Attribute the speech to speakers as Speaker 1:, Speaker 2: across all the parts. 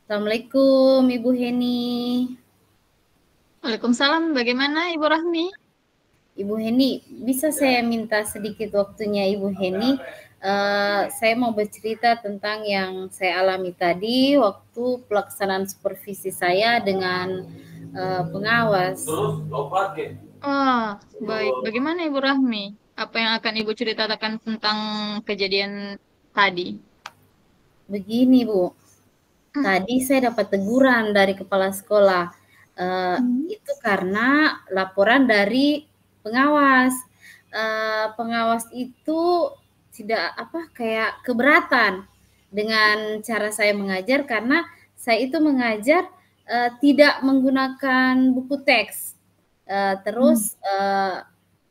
Speaker 1: Assalamualaikum Ibu Heni.
Speaker 2: Waalaikumsalam, bagaimana Ibu Rahmi?
Speaker 1: Ibu Heni, bisa saya minta sedikit waktunya Ibu Heni? Saya mau bercerita tentang yang saya alami tadi waktu pelaksanaan supervisi saya dengan pengawas.
Speaker 2: Oh, baik. Bagaimana Ibu Rahmi? Apa yang akan Ibu ceritakan tentang kejadian tadi?
Speaker 1: Begini Bu, tadi saya dapat teguran dari kepala sekolah. Itu karena laporan dari pengawas. Pengawas itu tidak kayak keberatan dengan cara saya mengajar karena saya itu mengajar tidak menggunakan buku teks. Terus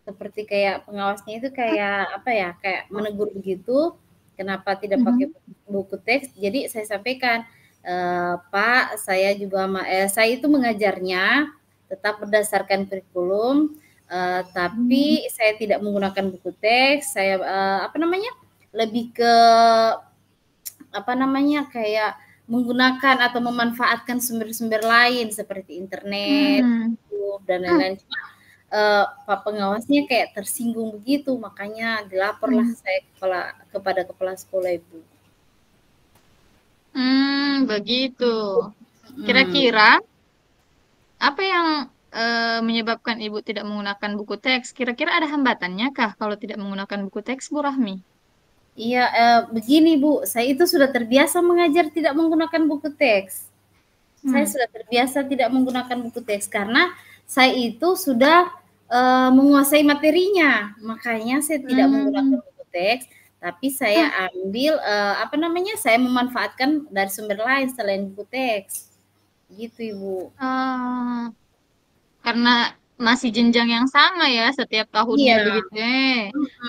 Speaker 1: seperti kayak pengawasnya itu kayak menegur begitu, kenapa tidak pakai buku teks. Jadi saya sampaikan, Pak, saya itu mengajarnya tetap berdasarkan kurikulum, tapi saya tidak menggunakan buku teks. Saya lebih ke kayak menggunakan atau memanfaatkan sumber-sumber lain seperti internet, YouTube dan lain-lain. Cuma Pak pengawasnya kayak tersinggung begitu, makanya dilaporlah saya kepada kepala sekolah Ibu.
Speaker 2: Begitu.
Speaker 1: Hmm.
Speaker 2: Kira-kira apa yang menyebabkan Ibu tidak menggunakan buku teks? Kira-kira ada hambatannya kah kalau tidak menggunakan buku teks, Bu Rahmi?
Speaker 1: Iya, begini Bu, saya itu sudah terbiasa mengajar tidak menggunakan buku teks. Saya
Speaker 2: Hmm.
Speaker 1: sudah terbiasa tidak menggunakan buku teks karena saya itu sudah menguasai materinya, makanya saya tidak menggunakan
Speaker 2: Hmm.
Speaker 1: buku teks, tapi saya ambil saya memanfaatkan dari sumber lain selain buku teks, gitu Ibu.
Speaker 2: Ah, karena masih jenjang yang sama ya setiap tahunnya
Speaker 1: Iya,
Speaker 2: begitu.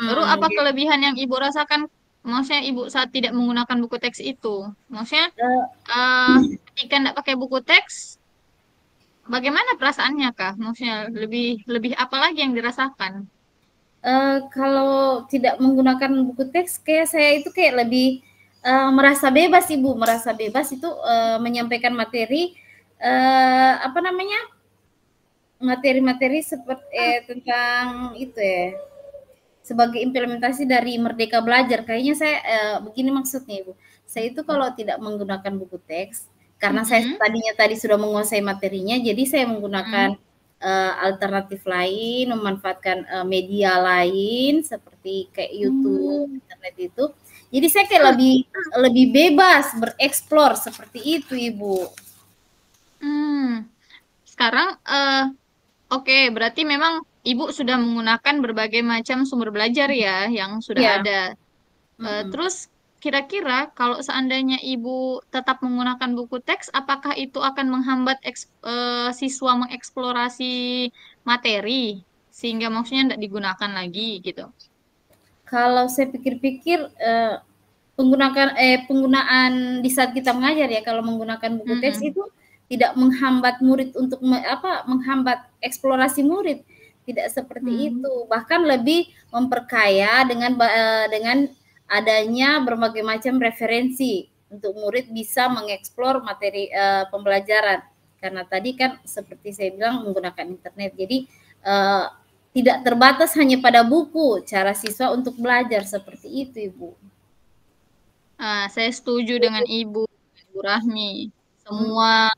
Speaker 2: Lalu apa
Speaker 1: gitu.
Speaker 2: kelebihan yang Ibu rasakan? Maksudnya Ibu saat tidak menggunakan buku teks itu? Maksudnya eh, ketika tidak pakai buku teks, bagaimana perasaannya kah? Maksudnya lebih lebih apa lagi yang dirasakan?
Speaker 1: Kalau tidak menggunakan buku teks, kayak saya itu kayak lebih merasa bebas Ibu, merasa bebas itu menyampaikan materi materi-materi seperti tentang itu ya, sebagai implementasi dari Merdeka Belajar. Kayaknya saya begini maksudnya Ibu. Saya itu kalau tidak menggunakan buku teks, karena saya
Speaker 2: Mm-mm.
Speaker 1: tadi sudah menguasai materinya, jadi saya
Speaker 2: Mm-mm.
Speaker 1: menggunakan alternatif lain, memanfaatkan media lain seperti kayak YouTube,
Speaker 2: Hmm.
Speaker 1: internet itu. Jadi saya kayak lebih lebih bebas bereksplor seperti itu, Ibu.
Speaker 2: Hmm. Sekarang oke, berarti memang Ibu sudah menggunakan berbagai macam sumber belajar ya yang sudah
Speaker 1: Iya.
Speaker 2: ada.
Speaker 1: Mm-mm.
Speaker 2: Terus kira-kira kalau seandainya Ibu tetap menggunakan buku teks, apakah itu akan menghambat siswa mengeksplorasi materi sehingga maksudnya tidak digunakan lagi gitu?
Speaker 1: Kalau saya pikir-pikir penggunaan di saat kita mengajar ya, kalau menggunakan buku teks
Speaker 2: Mm-mm.
Speaker 1: itu tidak menghambat murid untuk menghambat eksplorasi murid, tidak seperti
Speaker 2: Hmm.
Speaker 1: itu, bahkan lebih memperkaya dengan adanya berbagai macam referensi untuk murid bisa mengeksplor materi pembelajaran, karena tadi kan seperti saya bilang menggunakan internet, jadi eh, tidak terbatas hanya pada buku cara siswa untuk belajar seperti itu Ibu.
Speaker 2: Saya setuju dengan Ibu Rahmi.
Speaker 1: Hmm.
Speaker 2: Semua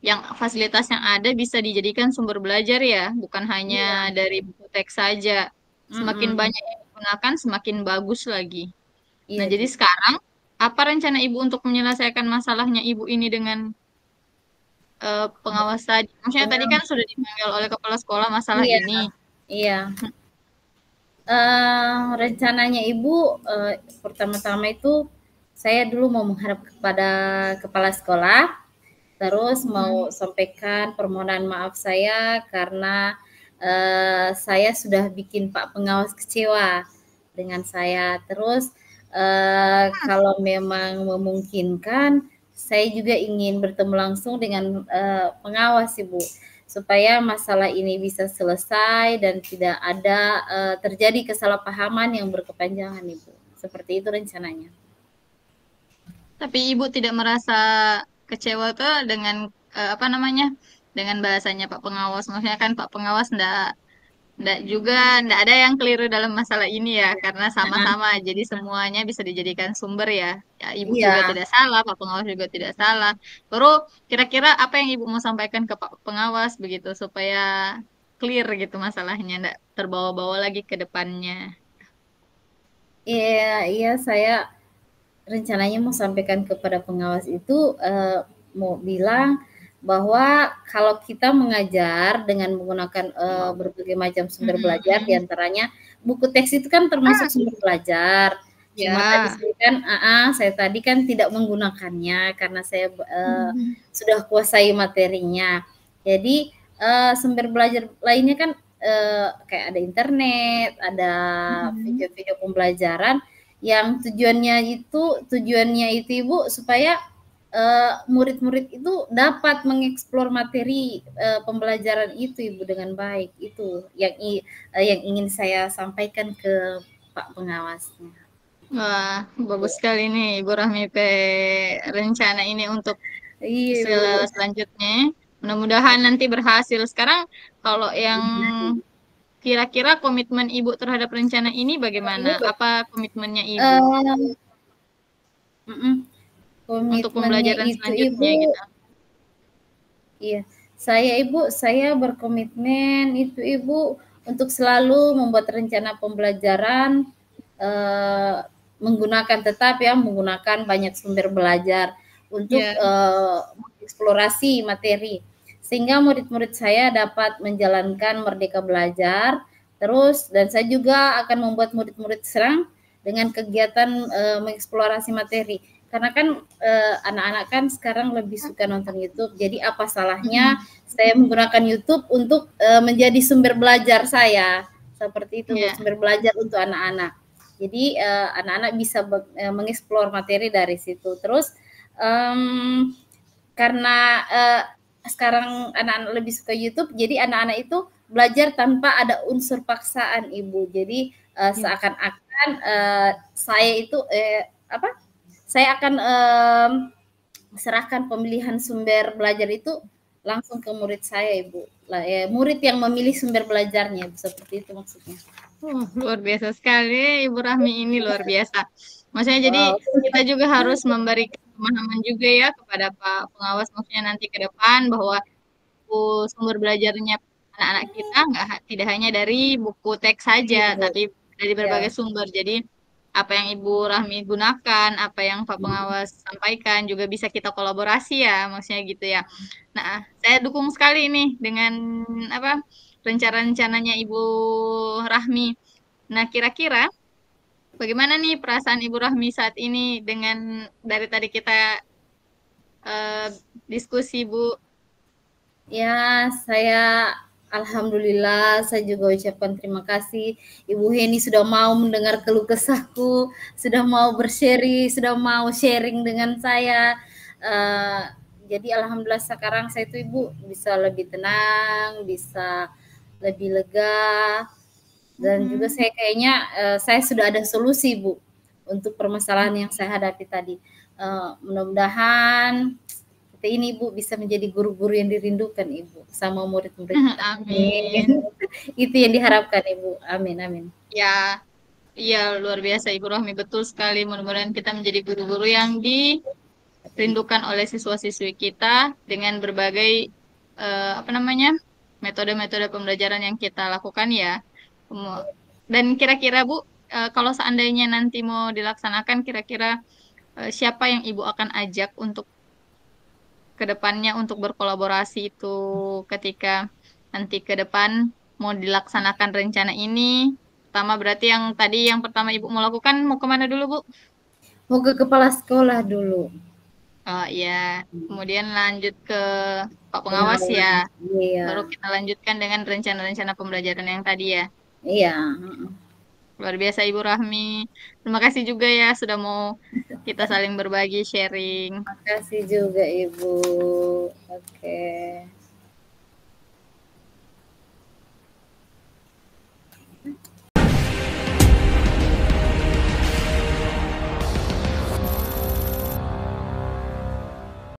Speaker 2: yang fasilitas yang ada bisa dijadikan sumber belajar ya, bukan hanya
Speaker 1: Iya.
Speaker 2: dari buku teks saja. Semakin
Speaker 1: Mhm.
Speaker 2: banyak yang digunakan, semakin bagus lagi. Nah,
Speaker 1: Iya,
Speaker 2: jadi sekarang apa rencana Ibu untuk menyelesaikan masalahnya Ibu ini dengan pengawas tadi? Maksudnya tadi kan
Speaker 1: pengawas.
Speaker 2: sudah dipanggil oleh kepala sekolah masalah
Speaker 1: Iya,
Speaker 2: ini.
Speaker 1: iya. Rencananya Ibu, pertama-tama itu saya dulu mau menghadap kepada kepala sekolah, terus
Speaker 2: Hmm.
Speaker 1: mau sampaikan permohonan maaf saya karena saya sudah bikin Pak pengawas kecewa dengan saya. Terus kalau memang memungkinkan, saya juga ingin bertemu langsung dengan pengawas Ibu, supaya masalah ini bisa selesai dan tidak ada terjadi kesalahpahaman yang berkepanjangan Ibu. Seperti itu rencananya.
Speaker 2: Tapi Ibu tidak merasa kecewa tuh dengan apa namanya, dengan bahasanya Pak Pengawas. Maksudnya kan Pak Pengawas ndak juga, ndak ada yang keliru dalam masalah ini ya, karena
Speaker 1: Nah,
Speaker 2: sama-sama. Jadi semuanya bisa dijadikan sumber ya. Ya, Ibu juga
Speaker 1: iya.
Speaker 2: tidak salah, Pak Pengawas juga tidak salah. Baru kira-kira apa yang Ibu mau sampaikan ke Pak Pengawas begitu supaya clear gitu masalahnya, ndak terbawa-bawa lagi ke depannya.
Speaker 1: Iya, iya, saya rencananya mau sampaikan kepada pengawas itu, mau bilang bahwa kalau kita mengajar dengan menggunakan, berbagai macam sumber belajar, di
Speaker 2: Mm-mm.
Speaker 1: antaranya buku teks itu kan termasuk sumber belajar. Cuma tadi
Speaker 2: Ya.
Speaker 1: saya tadi kan tidak menggunakannya karena saya,
Speaker 2: Mm.
Speaker 1: sudah kuasai materinya. Jadi, sumber belajar lainnya kan, kayak ada internet, ada
Speaker 2: Mm.
Speaker 1: video-video pembelajaran yang tujuannya itu Ibu supaya murid-murid itu dapat mengeksplor materi pembelajaran itu Ibu dengan baik. Itu yang ingin saya sampaikan ke Pak Pengawasnya.
Speaker 2: Wah, bagus sekali nih Ibu Rahmi rencana ini untuk
Speaker 1: Iya Ibu.
Speaker 2: selanjutnya. Mudah-mudahan nanti berhasil. Sekarang kalau yang kira-kira komitmen Ibu terhadap rencana ini bagaimana?
Speaker 1: Ibu
Speaker 2: Apa komitmennya Ibu
Speaker 1: uh,
Speaker 2: untuk
Speaker 1: komitmennya
Speaker 2: pembelajaran
Speaker 1: itu
Speaker 2: selanjutnya
Speaker 1: Ibu,
Speaker 2: gitu?
Speaker 1: iya, saya berkomitmen itu Ibu untuk selalu membuat rencana pembelajaran eh, menggunakan banyak sumber belajar untuk
Speaker 2: Ya.
Speaker 1: mengeksplorasi materi sehingga murid-murid saya dapat menjalankan merdeka belajar terus, dan saya juga akan membuat murid-murid serang dengan kegiatan mengeksplorasi materi karena kan anak-anak kan sekarang lebih suka nonton YouTube. Jadi apa salahnya
Speaker 2: Mm-mm.
Speaker 1: saya menggunakan YouTube untuk menjadi sumber belajar saya. Seperti itu,
Speaker 2: Ya.
Speaker 1: sumber belajar untuk anak-anak. Jadi anak-anak bisa mengeksplor materi dari situ. Terus karena sekarang anak-anak lebih suka YouTube, jadi anak-anak itu belajar tanpa ada unsur paksaan, Ibu. Jadi
Speaker 2: Ya.
Speaker 1: seakan-akan saya itu apa? Saya akan serahkan pemilihan sumber belajar itu langsung ke murid saya, Ibu. Murid yang memilih sumber belajarnya, seperti itu maksudnya.
Speaker 2: Luar biasa sekali Ibu Rahmi ini luar biasa. Maksudnya jadi
Speaker 1: Wow.
Speaker 2: kita juga harus memberikan pemahaman juga ya kepada Pak Pengawas maksudnya nanti ke depan bahwa sumber belajarnya anak-anak kita tidak hanya dari buku teks saja,
Speaker 1: Iya, Bu.
Speaker 2: tapi dari berbagai
Speaker 1: Ya.
Speaker 2: sumber. Jadi apa yang Ibu Rahmi gunakan, apa yang Pak Pengawas sampaikan juga bisa kita kolaborasi ya, maksudnya gitu ya. Nah, saya dukung sekali nih dengan apa rencana-rencananya Ibu Rahmi. Nah, kira-kira bagaimana nih perasaan Ibu Rahmi saat ini dengan dari tadi kita eh, diskusi Bu?
Speaker 1: Ya, saya alhamdulillah saya juga ucapkan terima kasih Ibu Heni sudah mau mendengar keluh kesahku, sudah mau sudah mau sharing dengan saya. Uh, jadi alhamdulillah sekarang saya itu Ibu bisa lebih tenang, bisa lebih lega, dan juga
Speaker 2: Mm-mm.
Speaker 1: saya kayaknya saya sudah ada solusi Bu untuk permasalahan yang saya hadapi tadi. Mudah-mudahan kita ini Ibu bisa menjadi guru-guru yang dirindukan Ibu sama murid-murid kita.
Speaker 2: Amin.
Speaker 1: Amin. Itu yang diharapkan Ibu. Amin, amin.
Speaker 2: Ya, iya luar biasa Ibu Rohmi betul sekali. Mudah-mudahan kita menjadi guru-guru yang dirindukan oleh siswa-siswi kita dengan berbagai apa namanya metode-metode pembelajaran yang kita lakukan ya. Dan kira-kira Bu, kalau seandainya nanti mau dilaksanakan, kira-kira siapa yang Ibu akan ajak untuk ke depannya untuk berkolaborasi itu ketika nanti ke depan mau dilaksanakan rencana ini. Pertama berarti yang pertama Ibu mau lakukan mau kemana dulu Bu?
Speaker 1: Mau ke kepala sekolah dulu.
Speaker 2: Oh iya, kemudian lanjut ke Pak Pengawas ya.
Speaker 1: Pengawas. Iya.
Speaker 2: Baru kita lanjutkan dengan rencana-rencana pembelajaran yang tadi ya.
Speaker 1: Iya.
Speaker 2: Luar biasa Ibu Rahmi. Terima kasih juga ya sudah mau kita saling berbagi sharing.
Speaker 1: Terima kasih juga Ibu. Oke.